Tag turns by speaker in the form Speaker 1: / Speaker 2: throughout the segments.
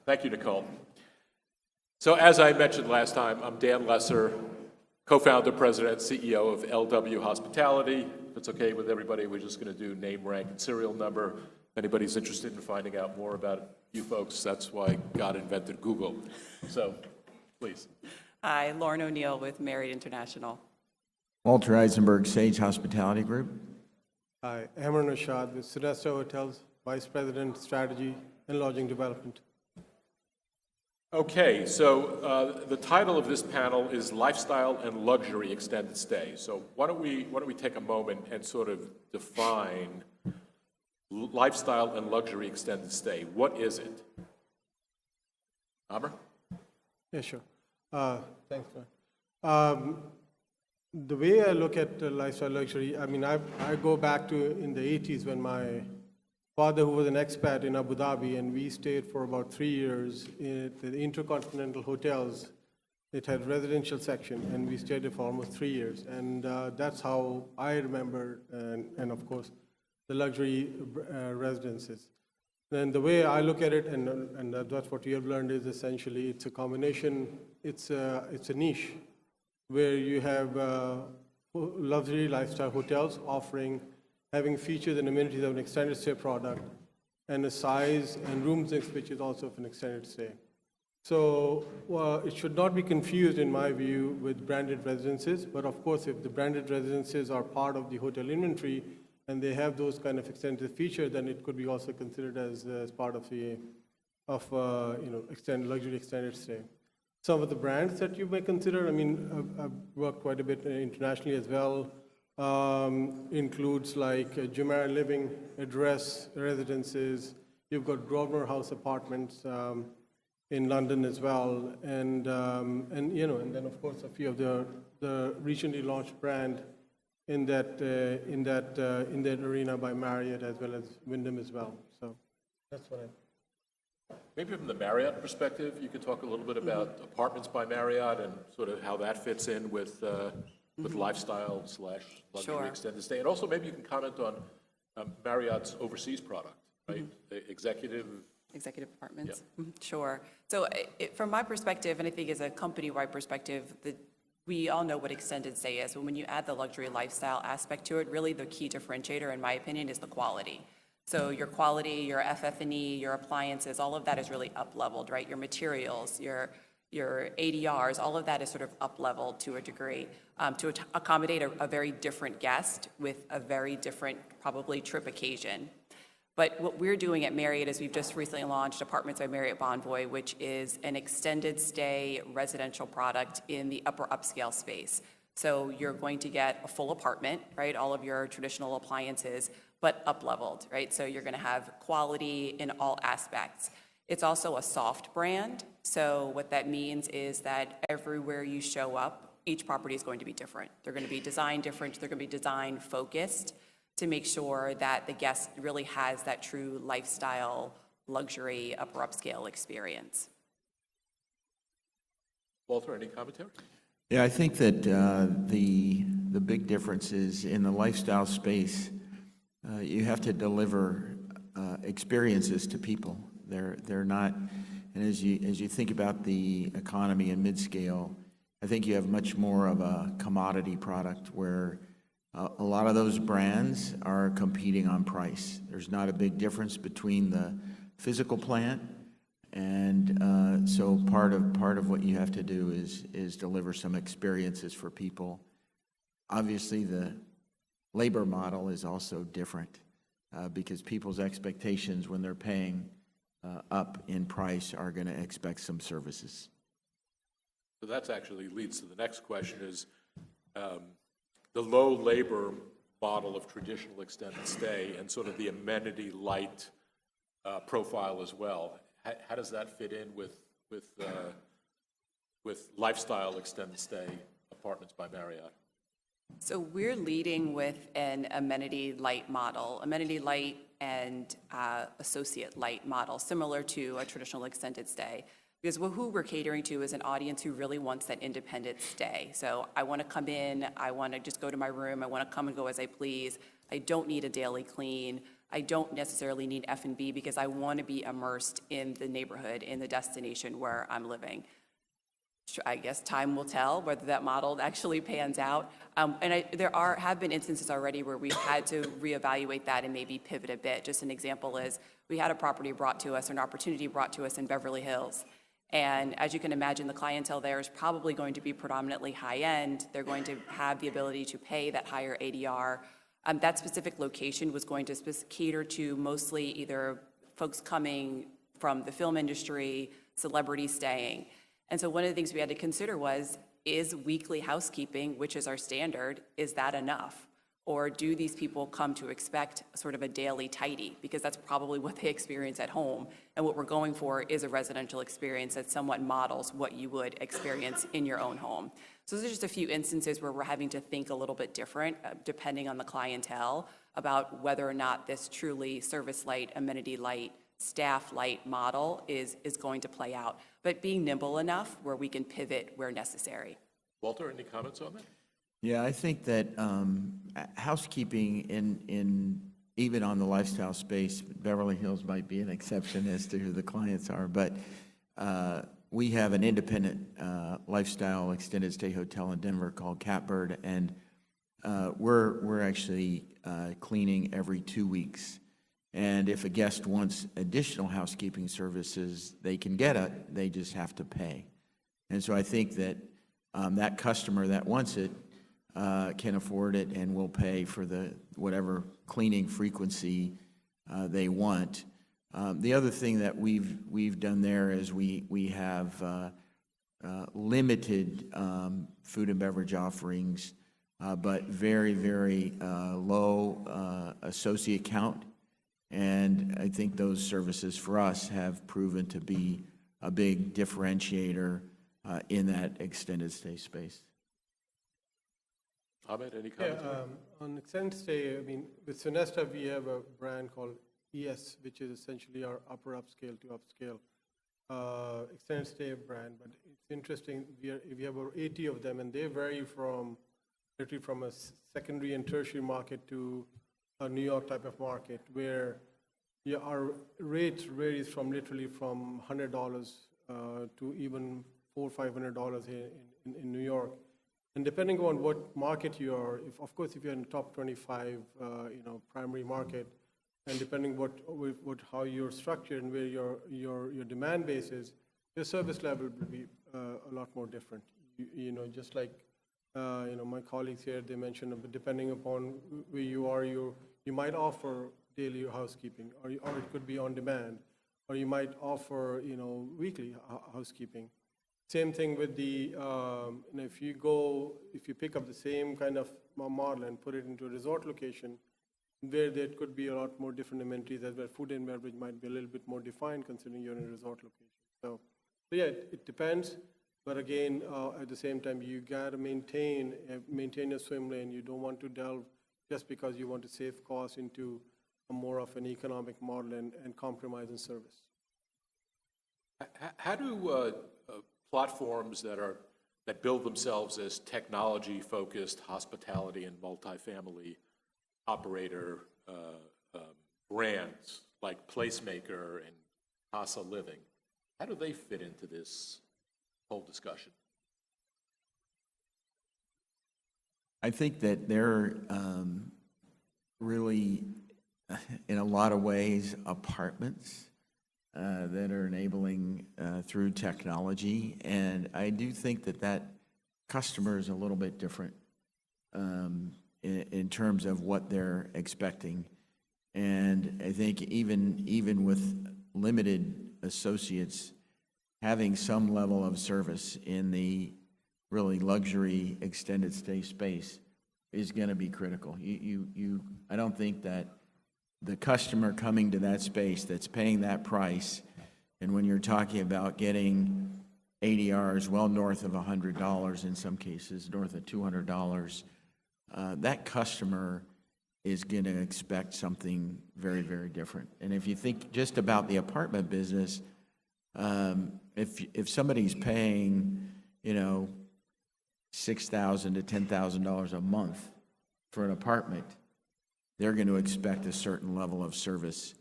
Speaker 1: Thank you, Nicole. So as I mentioned last time, I'm Dan Lesser, co-founder, president, CEO of LW Hospitality. If it's okay with everybody, we're just going to do name, rank, and serial number. If anybody's interested in finding out more about you folks, that's why God invented Google. So, please.
Speaker 2: Hi, Lauren O'Neill with Marriott International.
Speaker 3: Walter Eisenberg, Sage Hospitality Group.
Speaker 4: Hi, Amran Rashad with Sonesta Hotels, Vice President, Strategy and Lodging Development.
Speaker 1: Okay, so the title of this panel is Lifestyle and Luxury Extended Stay. So why don't we take a moment and sort of define lifestyle and luxury extended stay. What is it? Amr?
Speaker 4: Yeah, sure. Thanks, man. The way I look at lifestyle luxury, I mean, I go back to in the 80s when my father, who was an expat in Abu Dhabi, and we stayed for about 3 years at the Intercontinental Hotels. It had residential section, and we stayed there for almost 3 years. And that's how I remember, and of course, the luxury residences. Then the way I look at it, and that's what we have learned, is essentially it's a combination, it's a niche where you have luxury lifestyle hotels having features and amenities of an extended stay product, and a size and rooms mix which is also of an extended stay. So it should not be confused, in my view, with branded residences. But of course, if the branded residences are part of the hotel inventory and they have those kind of extended features, then it could be also considered as part of luxury extended stay. Some of the brands that you may consider, I mean, I've worked quite a bit internationally as well, includes like Jumeirah Living, Address Residences. You've got Grosvenor House Apartments in London as well, and then of course a few of the recently launched brand in that arena by Marriott as well as Wyndham as well. So that's what I.
Speaker 1: Maybe from the Marriott perspective, you could talk a little bit about Apartments by Marriott and sort of how that fits in with lifestyle / luxury
Speaker 2: Sure.
Speaker 1: extended stay. And also maybe you can comment on Marriott's overseas product, right? Executive
Speaker 2: Apartments? Yeah. Sure. So from my perspective, and I think as a company-wide perspective, we all know what extended stay is, but when you add the luxury lifestyle aspect to it, really the key differentiator, in my opinion, is the quality. So your quality, your FF&E, your appliances, all of that is really up-leveled, right? Your materials, your ADRs, all of that is sort of up-leveled to a degree to accommodate a very different guest with a very different, probably, trip occasion. But what we're doing at Marriott is we've just recently launched Apartments by Marriott Bonvoy, which is an extended stay residential product in the upper upscale space. So you're going to get a full apartment, right? All of your traditional appliances, but up-leveled, right? So you're going to have quality in all aspects. It's also a soft brand. So what that means is that everywhere you show up, each property is going to be different. They're going to be designed different. They're going to be design focused to make sure that the guest really has that true lifestyle, luxury, upper upscale experience.
Speaker 1: Walter, any commentary?
Speaker 3: Yeah, I think that the big difference is in the lifestyle space, you have to deliver experiences to people. They're not, and as you think about the economy and mid-scale, I think you have much more of a commodity product where a lot of those brands are competing on price. There's not a big difference between the physical plant, and so part of what you have to do is deliver some experiences for people. Obviously, the labor model is also different because people's expectations when they're paying up in price are going to expect some services.
Speaker 1: So that actually leads to the next question is the low labor model of traditional extended stay and sort of the amenity light profile as well. How does that fit in with lifestyle extended stay Apartments by Marriott?
Speaker 2: So we're leading with an amenity light model, amenity light and associate light model, similar to a traditional extended stay. Because who we're catering to is an audience who really wants that independent stay. So I want to come in, I want to just go to my room, I want to come and go as I please. I don't need a daily clean. I don't necessarily need F&B because I want to be immersed in the neighborhood, in the destination where I'm living. I guess time will tell whether that model actually pans out. There have been instances already where we've had to reevaluate that and maybe pivot a bit. Just an example is we had a property brought to us, an opportunity brought to us in Beverly Hills. And as you can imagine, the clientele there is probably going to be predominantly high-end. They're going to have the ability to pay that higher ADR. That specific location was going to cater to mostly either folks coming from the film industry, celebrities staying. And so one of the things we had to consider was, is weekly housekeeping, which is our standard, is that enough? Or do these people come to expect sort of a daily tidy? Because that's probably what they experience at home. And what we're going for is a residential experience that somewhat models what you would experience in your own home. So those are just a few instances where we're having to think a little bit different, depending on the clientele, about whether or not this truly service light, amenity light, staff light model is going to play out. But being nimble enough where we can pivot where necessary.
Speaker 1: Walter, any comments on that?
Speaker 3: Yeah, I think that housekeeping in even on the lifestyle space, Beverly Hills might be an exception as to who the clients are, but we have an independent lifestyle extended stay hotel in Denver called Catbird, and we're actually cleaning every 2 weeks. And if a guest wants additional housekeeping services, they can get it, they just have to pay. And so I think that that customer that wants it can afford it and will pay for the whatever cleaning frequency they want. The other thing that we've done there is we have limited food and beverage offerings, but very, very low associate count. And I think those services for us have proven to be a big differentiator in that extended stay space.
Speaker 1: Ahmed, any
Speaker 4: Yeah,
Speaker 1: comments?
Speaker 4: on extended stay, I mean, with Sonesta, we have a brand called ES, which is essentially our upper upscale to upscale extended stay brand. But it's interesting, we have over 80 of them, and they vary from literally from a secondary and tertiary market to a New York type of market, where our rate varies from literally from $100 to even $400 or $500 here in New York. And depending on what market you are, of course, if you're in the top 25, primary market, and depending how you're structured and where your demand base is, your service level will be a lot more different. Just like my colleagues here, they mentioned, depending upon where you are, you might offer daily housekeeping, or it could be on demand, or you might offer weekly housekeeping. Same thing with the if you pick up the same kind of model and put it into a resort location, where there could be a lot more different amenities, as well food and beverage might be a little bit more defined considering you're in a resort location. So yeah, it depends. But again, at the same time, you got to maintain a swim lane. You don't want to delve just because you want to save costs into a more of an economic model and compromise in service.
Speaker 1: How do platforms that build themselves as technology-focused hospitality and multifamily operator brands like Placemaker and Casa Living, how do they fit into this whole discussion?
Speaker 3: I think that they're really, in a lot of ways, apartments that are enabling through technology. And I do think that customer is a little bit different in terms of what they're expecting. And I think even with limited associates, having some level of service in the really luxury extended stay space is going to be critical. I don't think that the customer coming to that space that's paying that price, and when you're talking about getting ADRs well north of $100, in some cases north of $200, that customer is going to expect something very, very different. And if you think just about the apartment business, if somebody's paying, $6,000 to $10,000 a month for an apartment, they're going to expect a certain level of service,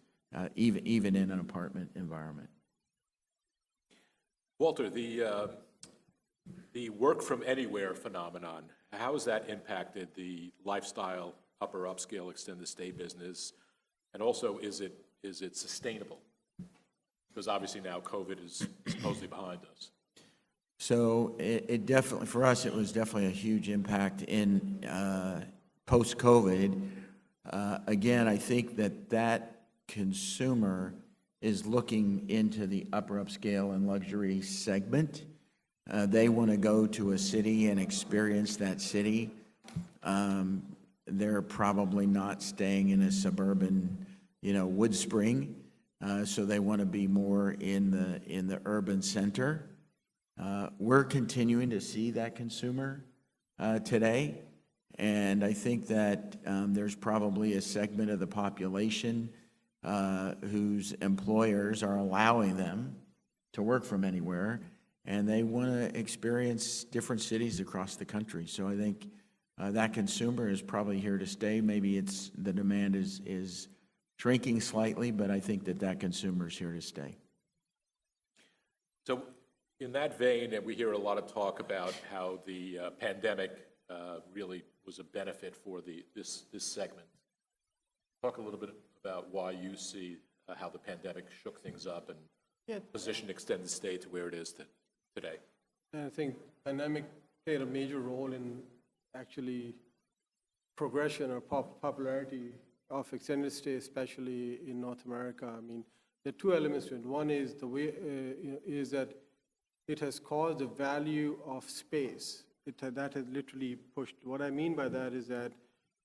Speaker 3: even in an apartment environment.
Speaker 1: Walter, the work from anywhere phenomenon, how has that impacted the lifestyle, upper upscale, extended stay business? And also, is it sustainable? Because obviously now COVID is supposedly behind us.
Speaker 3: So it definitely, for us, it was definitely a huge impact in post-COVID. Again, I think that consumer is looking into the upper upscale and luxury segment. They want to go to a city and experience that city. They're probably not staying in a suburban, Woodspring, so they want to be more in the urban center. We're continuing to see that consumer today, and I think that there's probably a segment of the population whose employers are allowing them to work from anywhere, and they want to experience different cities across the country. So I think that consumer is probably here to stay. Maybe the demand is shrinking slightly, but I think that consumer is here to stay.
Speaker 1: So in that vein, and we hear a lot of talk about how the pandemic really was a benefit for this segment. Talk a little bit about why you see how the pandemic shook things up and positioned extended stay to where it is today.
Speaker 4: And I think pandemic played a major role in actually progression or popularity of extended stay, especially in North America. I mean, there are two elements to it. One is the way is that it has caused the value of space. That has literally pushed. What I mean by that is that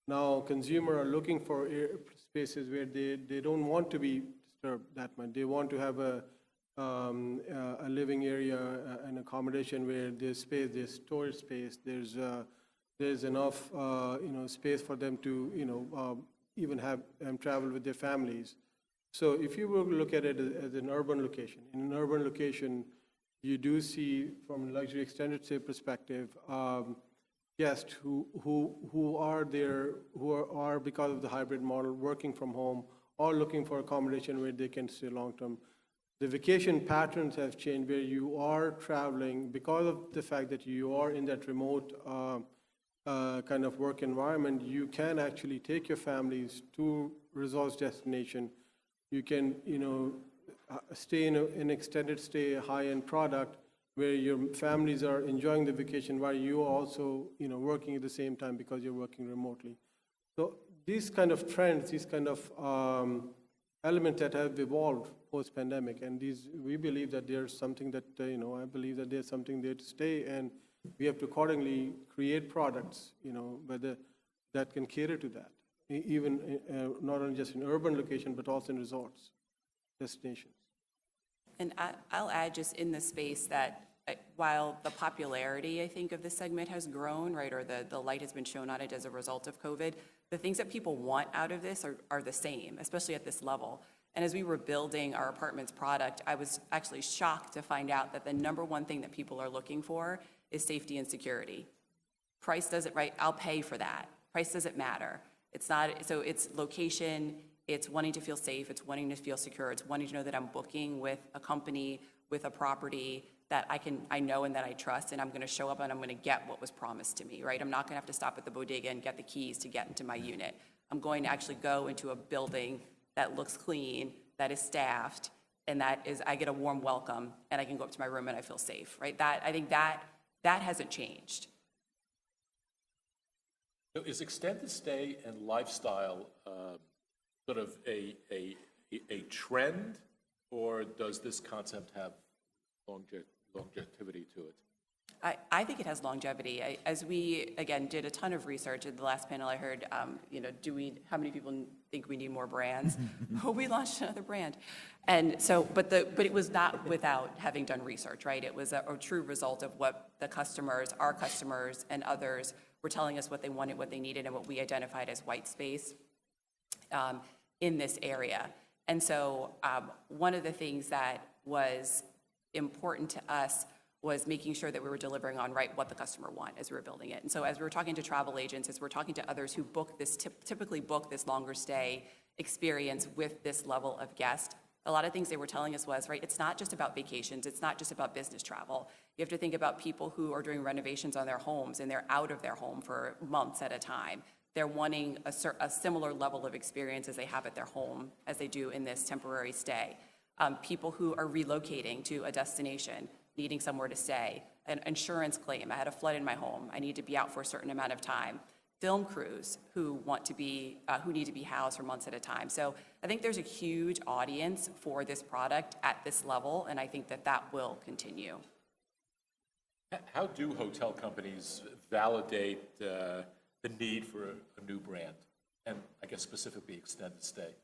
Speaker 4: now consumers are looking for spaces where they don't want to be disturbed that much. They want to have a living area, an accommodation where there's space, there's storage space, there's enough space for them to even have travel with their families. So if you were to look at it as an urban location, in an urban location, you do see from a luxury extended stay perspective, guests who are there, who are because of the hybrid model, working from home, or looking for accommodation where they can stay long term. The vacation patterns have changed where you are traveling because of the fact that you are in that remote kind of work environment. You can actually take your families to resource destination. You can, stay in an extended stay, high-end product where your families are enjoying the vacation while you are also, working at the same time because you're working remotely. So these kind of trends, these kind of elements that have evolved post-pandemic, and we believe that there's something that, I believe that there's something there to stay, and we have to accordingly create products, that can cater to that, even not only just in urban location, but also in resorts, destinations.
Speaker 2: And I'll add just in the space that while the popularity, I think, of this segment has grown, right, or the light has been shown on it as a result of COVID, the things that people want out of this are the same, especially at this level. And as we were building our apartments product, I was actually shocked to find out that the number one thing that people are looking for is safety and security. Price doesn't, right, I'll pay for that. Price doesn't matter. It's not, so it's location, it's wanting to feel safe, it's wanting to feel secure, it's wanting to know that I'm booking with a company, with a property that I know and that I trust, and I'm gonna show up and I'm gonna get what was promised to me, right? I'm not gonna have to stop at the bodega and get the keys to get into my unit. I'm going to actually go into a building that looks clean, that is staffed, and I get a warm welcome, and I can go up to my room and I feel safe, right? I think that hasn't changed.
Speaker 1: So is extended stay and lifestyle sort of a trend, or does this concept have longevity to it?
Speaker 2: I think it has longevity. As we, again, did a ton of research at the last panel, I heard, how many people think we need more brands? We launched another brand. And so, but it was not without having done research, right? It was a true result of what the customers, our customers and others were telling us what they wanted, what they needed, and what we identified as white space in this area. And so one of the things that was important to us was making sure that we were delivering on what the customer want as we were building it. And so as we were talking to travel agents, as we're talking to others who book this, typically book this longer stay experience with this level of guest, a lot of things they were telling us was, it's not just about vacations, it's not just about business travel. You have to think about people who are doing renovations on their homes and they're out of their home for months at a time. They're wanting a similar level of experience as they have at their home as they do in this temporary stay. People who are relocating to a destination, needing somewhere to stay, an insurance claim, I had a flood in my home, I need to be out for a certain amount of time. Film crews who need to be housed for months at a time. So I think there's a huge audience for this product at this level, and I think that will continue.
Speaker 1: How do hotel companies validate the need for a new brand, and I guess specifically extended stay?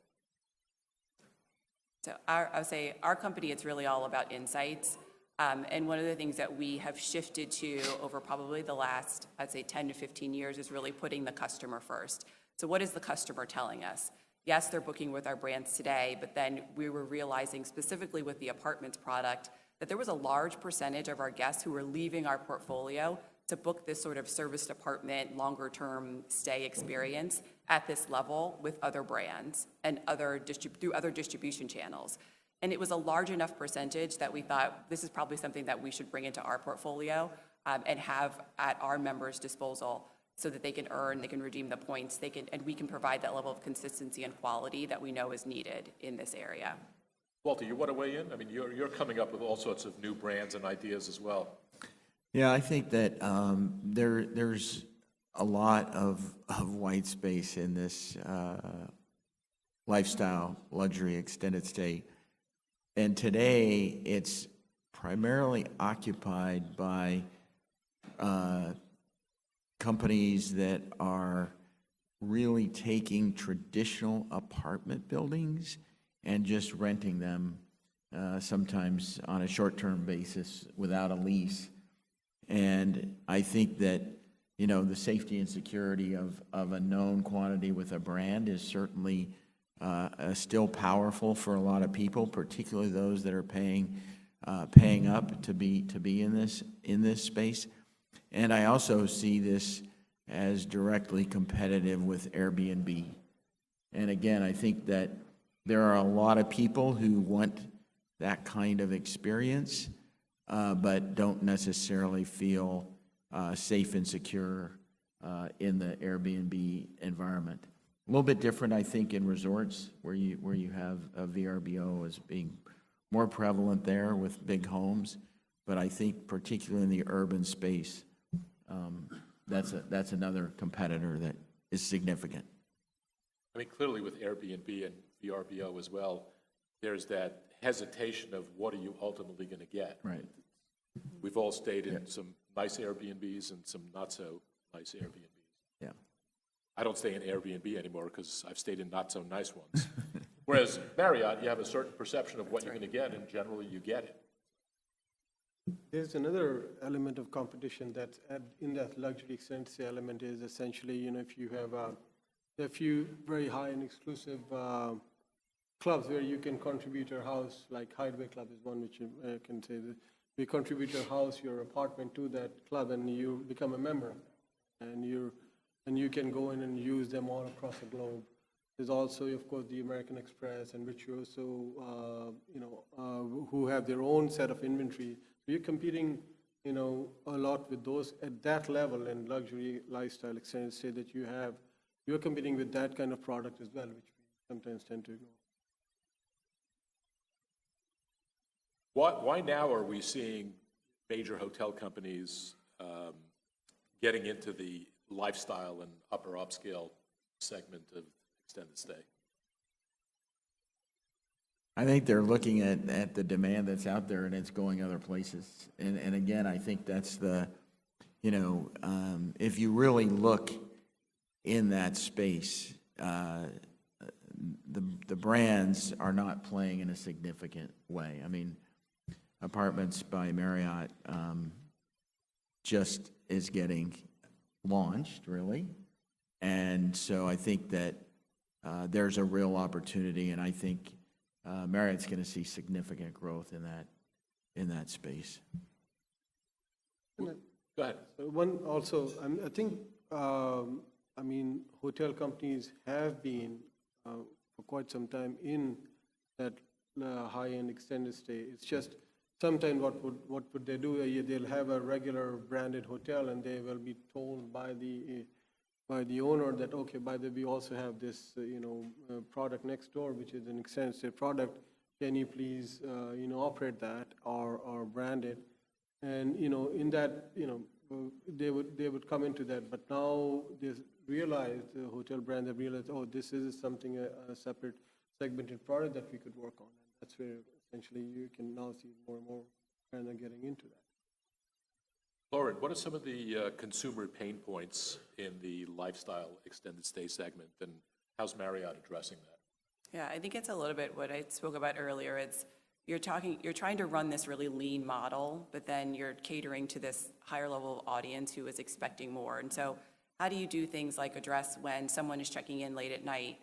Speaker 2: So I would say our company, it's really all about insights. And one of the things that we have shifted to over probably the last, I'd say 10 to 15 years is really putting the customer first. So what is the customer telling us? Yes, they're booking with our brands today, but then we were realizing specifically with the apartments product that there was a large percentage of our guests who were leaving our portfolio to book this sort of serviced apartment, longer term stay experience at this level with other brands and through other distribution channels. And it was a large enough percentage that we thought this is probably something that we should bring into our portfolio and have at our members' disposal so that they can redeem the points, and we can provide that level of consistency and quality that we know is needed in this area.
Speaker 1: Walter, you want to weigh in? I mean, you're coming up with all sorts of new brands and ideas as well.
Speaker 3: Yeah, I think that there's a lot of white space in this lifestyle, luxury, extended stay. And today, it's primarily occupied by companies that are really taking traditional apartment buildings and just renting them, sometimes on a short-term basis without a lease. And I think that, the safety and security of a known quantity with a brand is certainly still powerful for a lot of people, particularly those that are paying up to be in this space. And I also see this as directly competitive with Airbnb. And again, I think that there are a lot of people who want that kind of experience, but don't necessarily feel safe and secure in the Airbnb environment. A little bit different, I think, in resorts where you have a VRBO as being more prevalent there with big homes. But I think particularly in the urban space, that's another competitor that is significant.
Speaker 1: I mean, clearly with Airbnb and VRBO as well, there's that hesitation of what are you ultimately going to get?
Speaker 3: Right.
Speaker 1: We've all stayed in some nice Airbnbs and some not so nice Airbnbs.
Speaker 3: Yeah.
Speaker 1: I don't stay in Airbnb anymore because I've stayed in not so nice ones. Whereas Marriott, you have a certain perception of what you're going to get, and generally you get it.
Speaker 4: There's another element of competition that's in that luxury extended stay element is essentially, if you have a few very high and exclusive clubs where you can contribute your house, like Hideaway Club is one which you can say that you contribute your house, your apartment to that club, and you become a member, and you can go in and use them all across the globe. There's also, of course, the American Express and Virtuoso, who have their own set of inventory. So you're competing, a lot with those at that level in luxury lifestyle extended stay that you have. You're competing with that kind of product as well, which we sometimes tend to ignore.
Speaker 1: Why now are we seeing major hotel companies getting into the lifestyle and upper upscale segment of extended stay?
Speaker 3: I think they're looking at the demand that's out there, and it's going other places. And again, I think that's if you really look in that space, the brands are not playing in a significant way. I mean, Apartments by Marriott just is getting launched, really. And so I think that there's a real opportunity, and I think Marriott's going to see significant growth in that space.
Speaker 1: Go ahead.
Speaker 4: One also, I think, I mean, hotel companies have been for quite some time in that high-end extended stay. It's just sometimes what would they do? They'll have a regular branded hotel, and they will be told by the owner that, okay, by the way, we also have this product next door, which is an extended stay product. Can you please operate that or brand it? And in that they would come into that. But now they realize, the hotel brand, they realize, oh, this is something, a separate segmented product that we could work on. And that's where essentially you can now see more and more kind of getting into that.
Speaker 1: Lauren, what are some of the consumer pain points in the lifestyle extended stay segment, and how's Marriott addressing that?
Speaker 2: Yeah, I think it's a little bit what I spoke about earlier. It's you're trying to run this really lean model, but then you're catering to this higher level audience who is expecting more. And so how do you do things like address when someone is checking in late at night?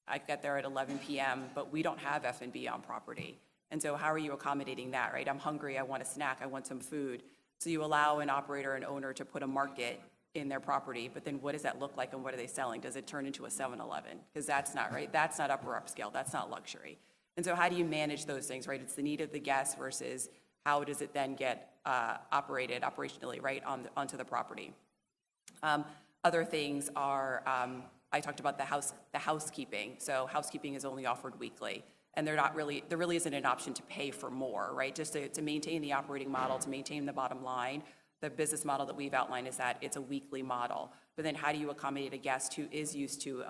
Speaker 2: I get there at 11 p.m., but we don't have F&B on property. And so how are you accommodating that, right? I'm hungry, I want a snack, I want some food. So you allow an operator, an owner to put a market in their property, but then what does that look like and what are they selling? Does it turn into a 7-Eleven? Because that's not, right? That's not upper upscale, that's not luxury. And so how do you manage those things, right? It's the need of the guest versus how does it then get operated operationally, right, onto the property. Other things are, I talked about the housekeeping. So housekeeping is only offered weekly. And there really isn't an option to pay for more, right? Just to maintain the operating model, to maintain the bottom line. The business model that we've outlined is that it's a weekly model. But then how do you accommodate a guest who is used to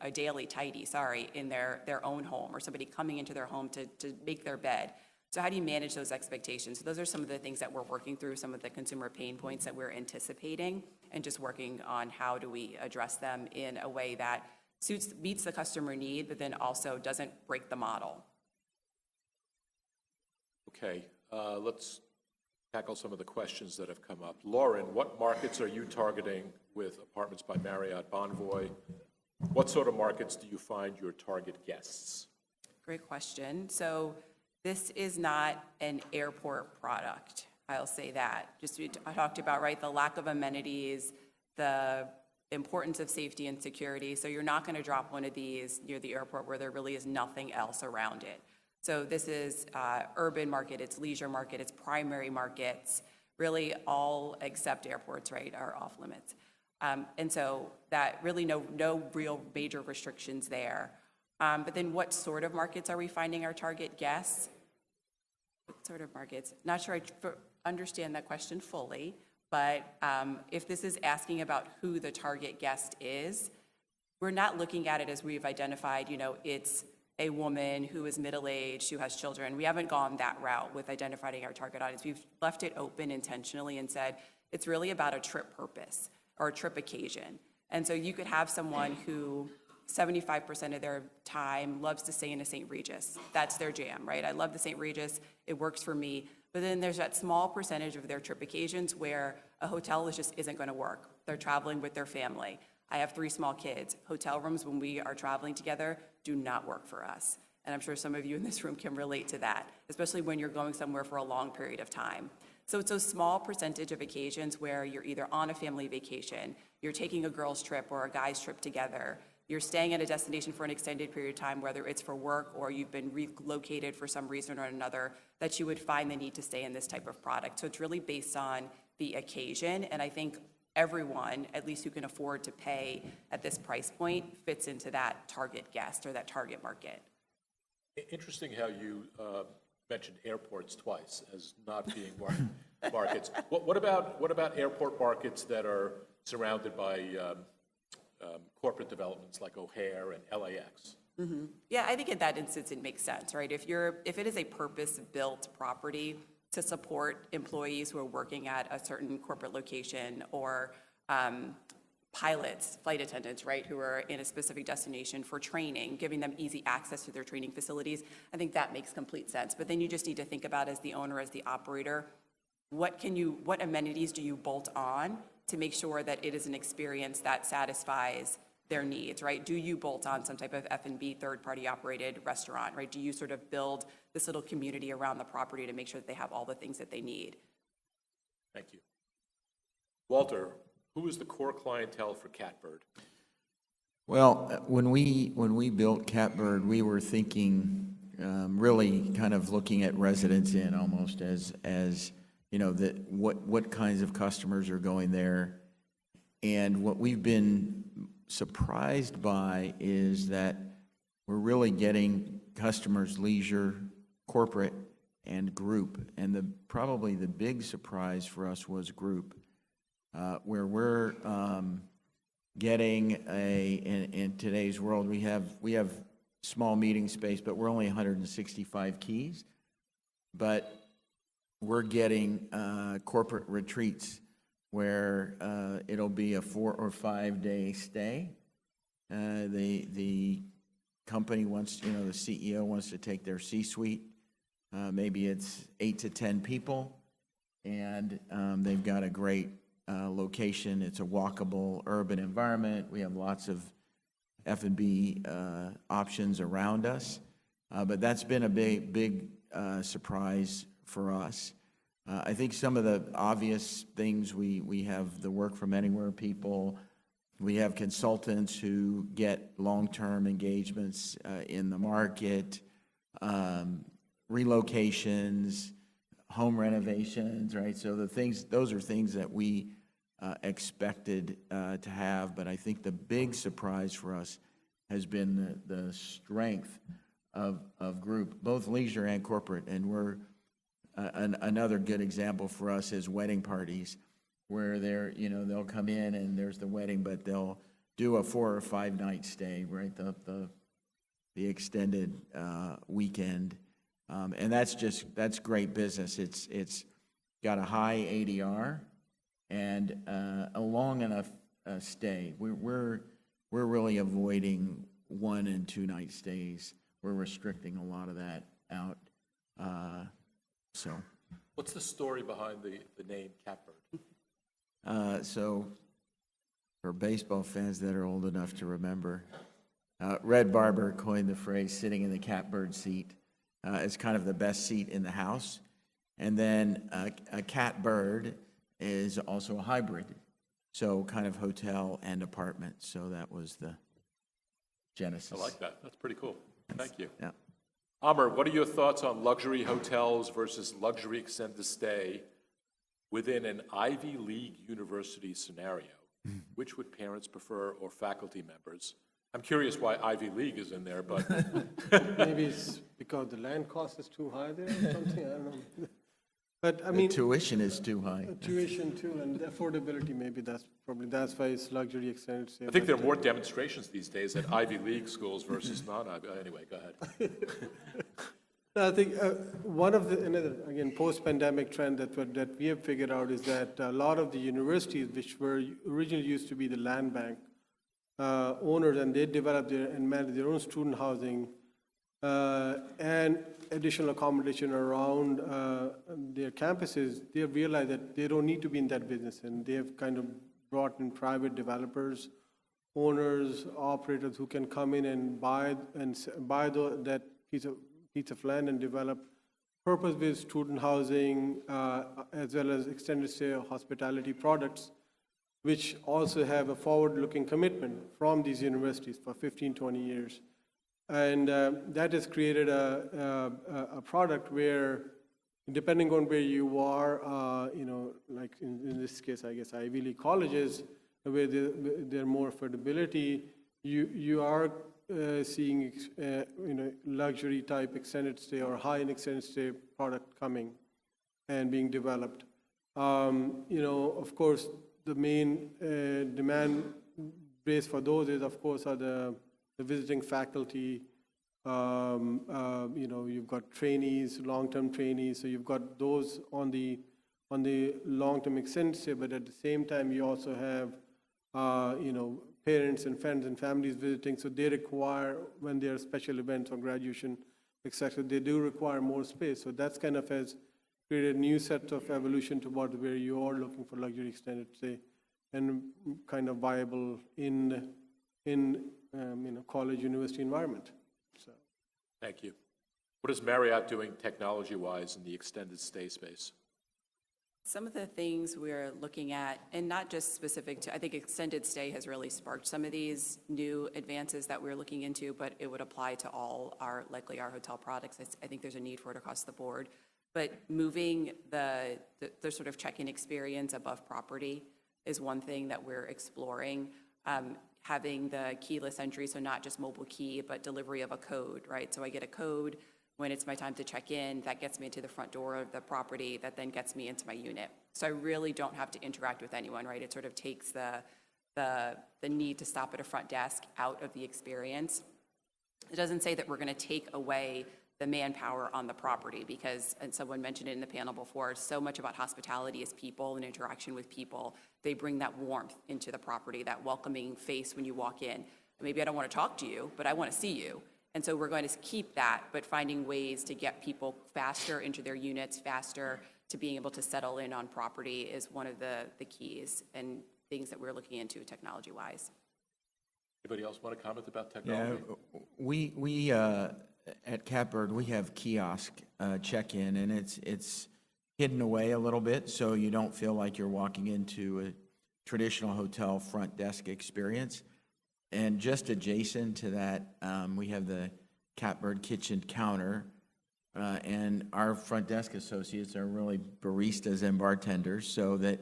Speaker 2: a daily tidy, in their own home, or somebody coming into their home to make their bed? So how do you manage those expectations? So those are some of the things that we're working through, some of the consumer pain points that we're anticipating, and just working on how do we address them in a way that meets the customer need, but then also doesn't break the model.
Speaker 1: Okay, let's tackle some of the questions that have come up. Lauren, what markets are you targeting with Apartments by Marriott Bonvoy? What sort of markets do you find your target guests?
Speaker 2: Great question. So this is not an airport product. I'll say that. I talked about, right, the lack of amenities, the importance of safety and security. So you're not going to drop one of these near the airport where there really is nothing else around it. So this is urban market, it's leisure market, it's primary markets, really all except airports, right, are off limits. And so that really no real major restrictions there. But then what sort of markets are we finding our target guests? What sort of markets? Not sure I understand that question fully, but if this is asking about who the target guest is, we're not looking at it as we've identified, it's a woman who is middle-aged, who has children. We haven't gone that route with identifying our target audience. We've left it open intentionally and said it's really about a trip purpose or a trip occasion. And so you could have someone who 75% of their time loves to stay in a St. Regis. That's their jam, right? I love the St. Regis. It works for me. But then there's that small percentage of their trip occasions where a hotel just isn't going to work. They're traveling with their family. I have 3 small kids. Hotel rooms, when we are traveling together, do not work for us. And I'm sure some of you in this room can relate to that, especially when you're going somewhere for a long period of time. So it's a small percentage of occasions where you're either on a family vacation, you're taking a girls' trip or a guy's trip together, you're staying at a destination for an extended period of time, whether it's for work or you've been relocated for some reason or another, that you would find the need to stay in this type of product. So it's really based on the occasion, and I think everyone, at least who can afford to pay at this price point, fits into that target guest or that target market.
Speaker 1: Interesting how you mentioned airports twice as not being markets. What about airport markets that are surrounded by corporate developments like O'Hare and LAX?
Speaker 2: Mm-hmm. Yeah, I think in that instance it makes sense, right? If it is a purpose-built property to support employees who are working at a certain corporate location or pilots, flight attendants, right, who are in a specific destination for training, giving them easy access to their training facilities, I think that makes complete sense. But then you just need to think about, as the owner, as the operator, what amenities do you bolt on to make sure that it is an experience that satisfies their needs, right? Do you bolt on some type of F&B third-party operated restaurant, right? Do you sort of build this little community around the property to make sure that they have all the things that they need?
Speaker 1: Thank you. Walter, who is the core clientele for Catbird?
Speaker 3: Well, when we built Catbird, we were thinking, really kind of looking at Residence Inn almost as you know, what kinds of customers are going there. And what we've been surprised by is that we're really getting customers leisure, corporate, and group. And probably the big surprise for us was group, where we're getting in today's world, we have small meeting space, but we're only 165 keys. But we're getting corporate retreats where it'll be a 4 or 5 day stay. The company wants, the CEO wants to take their C-suite. Maybe it's 8 to 10 people, and they've got a great location. It's a walkable urban environment. We have lots of F&B options around us, but that's been a big surprise for us. I think some of the obvious things, we have the work from anywhere people. We have consultants who get long-term engagements in the market, relocations, home renovations, right? So those are things that we expected to have, but I think the big surprise for us has been the strength of group, both leisure and corporate. And we're another good example for us is wedding parties, where they'll come in and there's the wedding, but they'll do a 4 or 5 night stay, right? The extended weekend. And that's great business. It's got a high ADR and a long enough stay. We're really avoiding 1 and 2 night stays. We're restricting a lot of that out. So
Speaker 1: What's the story behind the name Catbird?
Speaker 3: so for baseball fans that are old enough to remember, Red Barber coined the phrase "sitting in the catbird seat." It's kind of the best seat in the house. And then a catbird is also a hybrid, so kind of hotel and apartment. So that was the genesis.
Speaker 1: I like that. That's pretty cool. Thank you.
Speaker 3: Yeah.
Speaker 1: Amr, what are your thoughts on luxury hotels versus luxury extended stay within an Ivy League university scenario? Which would parents prefer, or faculty members? I'm curious why Ivy League is in there, but
Speaker 4: Maybe it's because the land cost is too high there or something, I don't know. But I
Speaker 3: The
Speaker 4: mean,
Speaker 3: tuition is too high.
Speaker 4: tuition too, and affordability, maybe that's why it's luxury extended stay.
Speaker 1: I think there are more demonstrations these days at Ivy League schools versus non-Ivy. Anyway, go ahead.
Speaker 4: No, I think another, again, post-pandemic trend that we have figured out is that a lot of the universities, which were originally used to be the land bank owners, and they developed and managed their own student housing and additional accommodation around their campuses, they have realized that they don't need to be in that business, and they have kind of brought in private developers, owners, operators who can come in and buy that piece of land and develop purpose-built student housing as well as extended stay hospitality products, which also have a forward-looking commitment from these universities for 15, 20 years. And that has created a product where, depending on where you are, like in this case, I guess Ivy League colleges, where they're more affordability, you are seeing luxury type extended stay or high-end extended stay product coming and being developed. Of course, the main demand base for those is, of course, are the visiting faculty. You've got trainees, long-term trainees, so you've got those on the long-term extended stay, but at the same time, you also have parents and friends and families visiting, so they require, when there are special events or graduation, etc., they do require more space. So that's kind of has created a new set of evolution towards where you are looking for luxury extended stay and kind of viable in college, university environment. So.
Speaker 1: Thank you. What is Marriott doing technology-wise in the extended stay space?
Speaker 2: Some of the things we're looking at, and not just specific to, I think extended stay has really sparked some of these new advances that we're looking into, but it would apply to all our, likely our hotel products. I think there's a need for it across the board. But moving the sort of check-in experience above property is one thing that we're exploring. Having the keyless entry, so not just mobile key, but delivery of a code, right? So I get a code when it's my time to check in, that gets me into the front door of the property, that then gets me into my unit. So I really don't have to interact with anyone, right? It sort of takes the need to stop at a front desk out of the experience. It doesn't say that we're going to take away the manpower on the property because, and someone mentioned it in the panel before, so much about hospitality is people and interaction with people. They bring that warmth into the property, that welcoming face when you walk in. Maybe I don't want to talk to you, but I want to see you. And so we're going to keep that, but finding ways to get people faster into their units, faster to being able to settle in on property is one of the keys and things that we're looking into technology-wise.
Speaker 1: Anybody else want to comment about
Speaker 3: Yeah,
Speaker 1: technology?
Speaker 3: we at Catbird, we have kiosk check-in, and it's hidden away a little bit, so you don't feel like you're walking into a traditional hotel front desk experience. And just adjacent to that, we have the Catbird kitchen counter, and our front desk associates are really baristas and bartenders, so that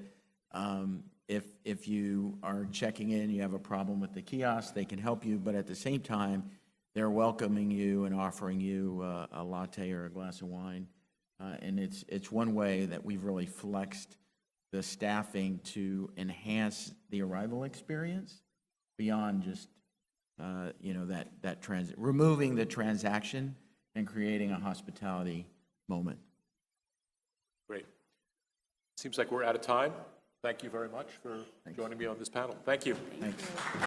Speaker 3: if you are checking in, you have a problem with the kiosk, they can help you, but at the same time, they're welcoming you and offering you a latte or a glass of wine. And it's one way that we've really flexed the staffing to enhance the arrival experience beyond just, that transit, removing the transaction and creating a hospitality moment.
Speaker 1: Great. Seems like we're out of time. Thank you very much for joining me on this panel. Thank you.
Speaker 3: Thanks.